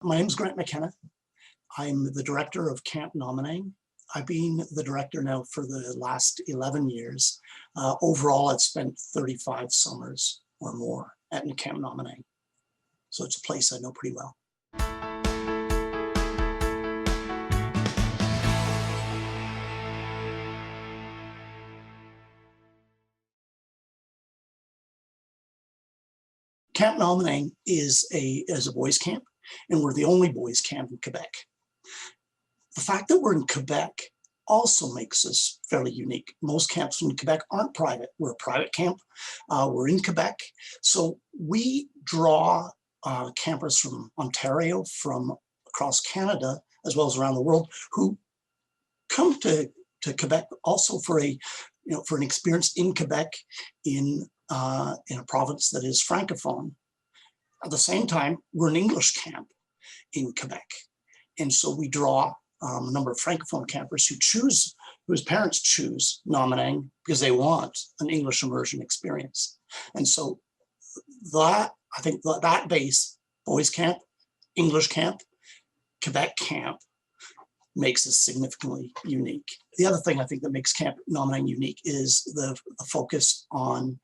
My name is Grant McKenna. I'm the director of Camp Nominingue. I've been the director now for the last 11 years. Overall, I've spent 35 summers or more at Camp Nominingue. So it's a place I know pretty well. Camp Nominingue is a boys camp, and we're the only boys camp in Quebec. The fact that we're in Quebec also makes us fairly unique. Most camps in Quebec aren't private. We're a private camp. We're in Quebec. So we draw campers from Ontario, from across Canada, as well as around the world, who come to Quebec also for an experience in Quebec in a province that is francophone. At the same time, we're an English camp in Quebec. And so we draw a number of francophone campers whose parents choose Nominingue because they want an English immersion experience. And so that, I think that base, boys camp, English camp, Quebec camp, makes us significantly unique. The other thing I think that makes Camp Nominingue unique is the focus on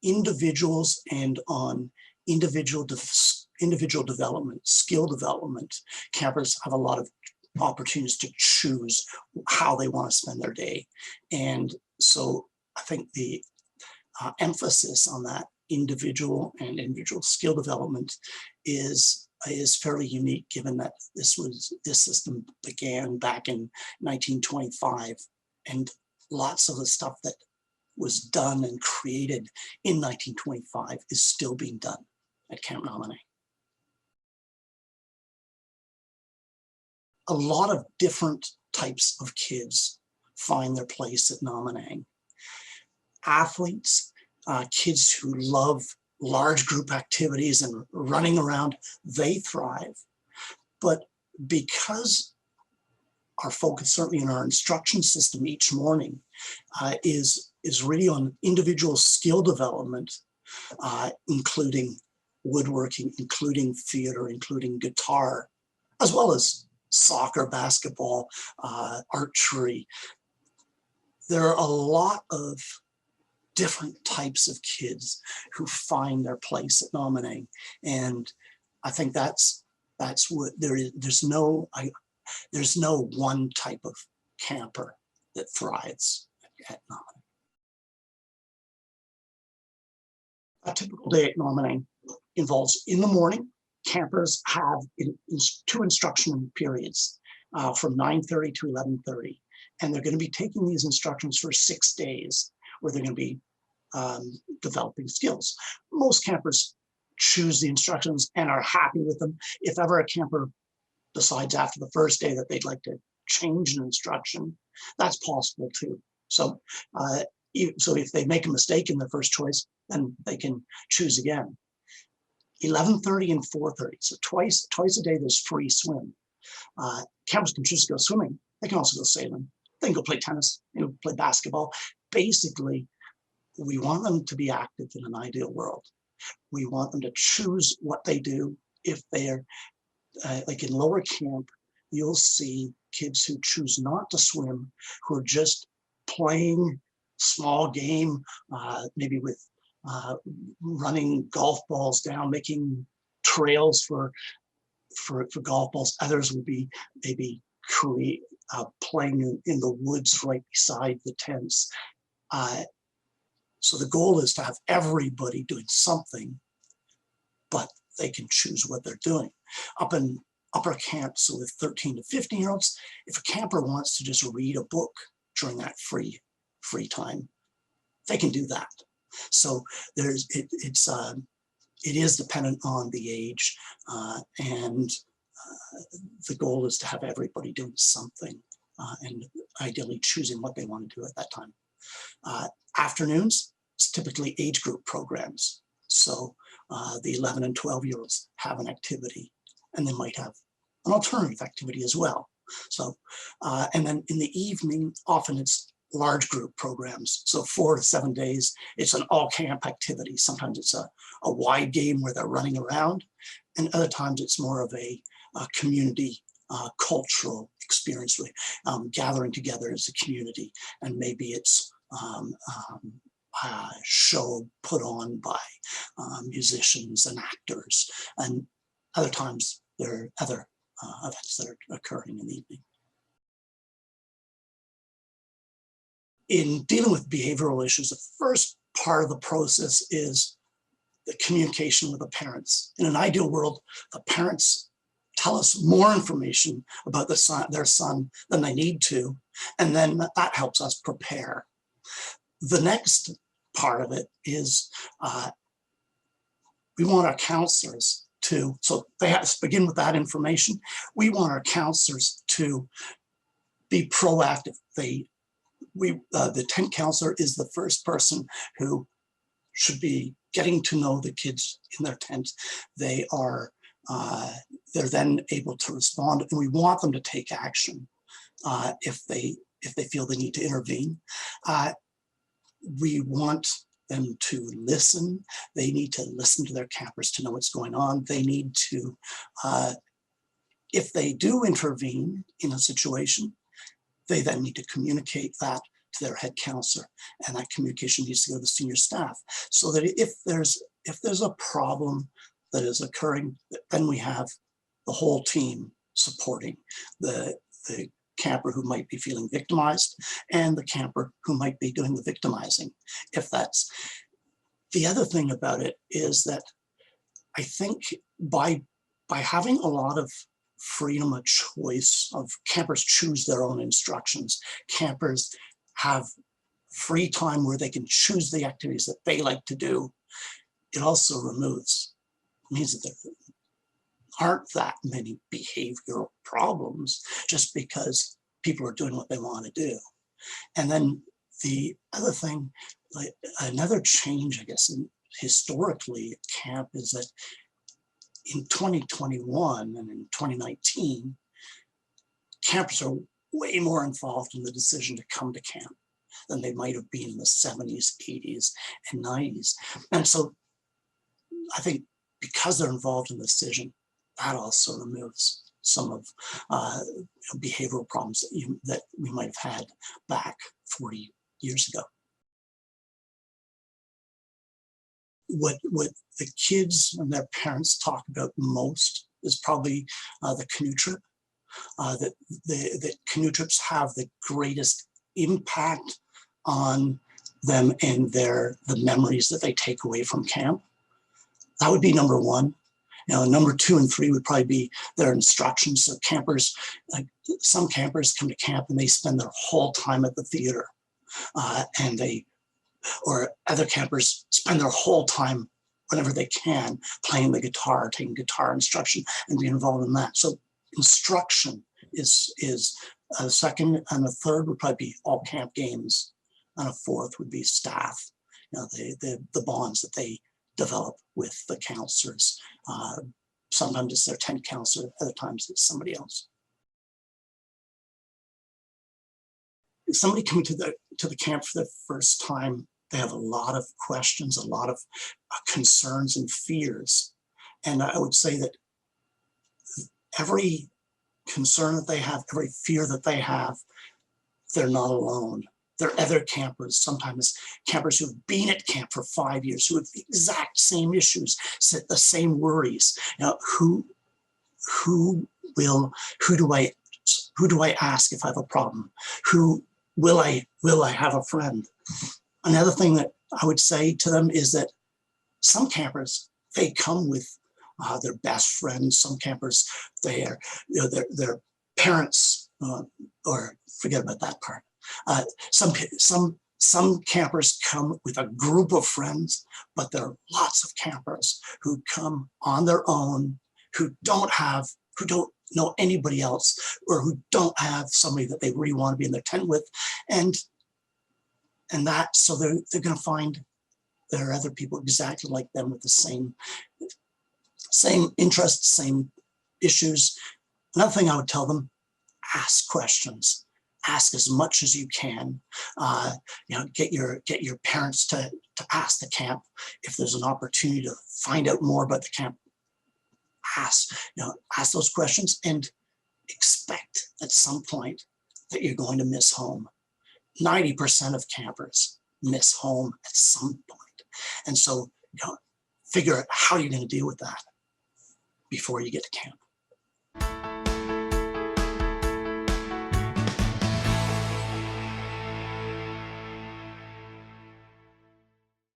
individuals and on individual development, skill development. Campers have a lot of opportunities to choose how they want to spend their day. And so I think the emphasis on that individual skill development is fairly unique, given that this system began back in 1925, and lots of the stuff that was done and created in 1925 is still being done at Camp Nominingue. A lot of different types of kids find their place at Nominingue. Athletes, kids who love large group activities and running around, they thrive. But because our focus, certainly in our instruction system each morning, is really on individual skill development, including woodworking, including theater, including guitar, as well as soccer, basketball, archery. There are a lot of different types of kids who find their place at Nominingue, and I think that's what there's no one type of camper that thrives at Nominingue. A typical day at Nominingue involves, in the morning, campers have two instruction periods from 9:30 to 11:30, and they're going to be taking these instructions for 6 days, where they're going to be developing skills. Most campers choose the instructions and are happy with them. If ever a camper decides after the first day that they'd like to change an instruction, that's possible too. So, so if they make a mistake in their first choice, then they can choose again. 11:30 and 4:30, so twice a day there's free swim. Campers can choose to go swimming. They can also go sailing. They can go play tennis, play basketball. Basically, we want them to be active in an ideal world. We want them to choose what they do. If they're like in lower camp, you'll see kids who choose not to swim, who are just playing small game, maybe with running golf balls down, making trails for golf balls. Others would be maybe playing in the woods right beside the tents. So the goal is to have everybody doing something, but they can choose what they're doing. Up in upper camp, so with 13 to 15-year-olds, if a camper wants to just read a book during that free time, they can do that. So it is dependent on the age, and the goal is to have everybody doing something, and ideally choosing what they want to do at that time. Afternoons, it's typically age group programs. So the 11 and 12-year-olds have an activity, and they might have an alternative activity as well. So, and then in the evening, often it's large group programs. So 4 to 7 days, it's an all camp activity. Sometimes it's a wide game where they're running around, and other times it's more of a community cultural experience, really, gathering together as a community. And maybe it's a show put on by musicians and actors. And other times there are other events that are occurring in the evening. In dealing with behavioral issues, the first part of the process is the communication with the parents. In an ideal world, the parents tell us more information about their son than they need to, and then that helps us prepare. The next part of it is we want our counselors to, so they have to begin with that information. We want our counselors to be proactive. The tent counselor is the first person who should be getting to know the kids in their tent. They're then able to respond, and we want them to take action if they feel they need to intervene. We want them to listen. They need to listen to their campers to know what's going on. They need to, if they do intervene in a situation, they then need to communicate that to their head counselor, and that communication needs to go to the senior staff, so that if there's a problem that is occurring, then we have the whole team supporting the camper who might be feeling victimized and the camper who might be doing the victimizing. If that's the other thing about it, is that I think by having a lot of freedom of choice, of campers choose their own instructions, campers have free time where they can choose the activities that they like to do, it also means that there aren't that many behavioral problems just because people are doing what they want to do. And then the other thing, like another change, I guess, historically at camp, is that in 2021 and in 2019, campers are way more involved in the decision to come to camp than they might have been in the 70s, 80s, and 90s. And so I think because they're involved in the decision, that also removes some of behavioral problems that we might have had back 40 years ago. What the kids and their parents talk about most is probably the canoe trip. The canoe trips have the greatest impact on them and the memories that they take away from camp. That would be number one. Number 2 and 3 would probably be their instructions. So campers, some campers come to camp and they spend their whole time at the theater, or other campers spend their whole time whenever they can playing the guitar, taking guitar instruction, and being involved in that. So instruction is a second, and a third would probably be all camp games, and a fourth would be staff. The bonds that they develop with the counselors. Sometimes it's their tent counselor, other times it's somebody else. If somebody coming to the camp for the first time, they have a lot of questions, a lot of concerns and fears. And I would say that every concern that they have, every fear that they have, they're not alone. There are other campers, sometimes campers who've been at camp for 5 years, who have the exact same issues, the same worries. Who do I ask if I have a problem? Will I have a friend? Another thing that I would say to them is that some campers, they come with their best friends. Some campers, their parents, or forget about that part. Some campers come with a group of friends, but there are lots of campers who come on their own, who don't know anybody else, or who don't have somebody that they really want to be in their tent with, and that, so they're going to find there are other people exactly like them with the same interests, same issues. Another thing I would tell them: ask questions. ask as much as you can. Get your parents to ask the camp if there's an opportunity to find out more about the camp. Ask those questions and expect at some point that you're going to miss home. 90% of campers miss home at some point. And so, figure out how you're going to deal with that before you get to camp.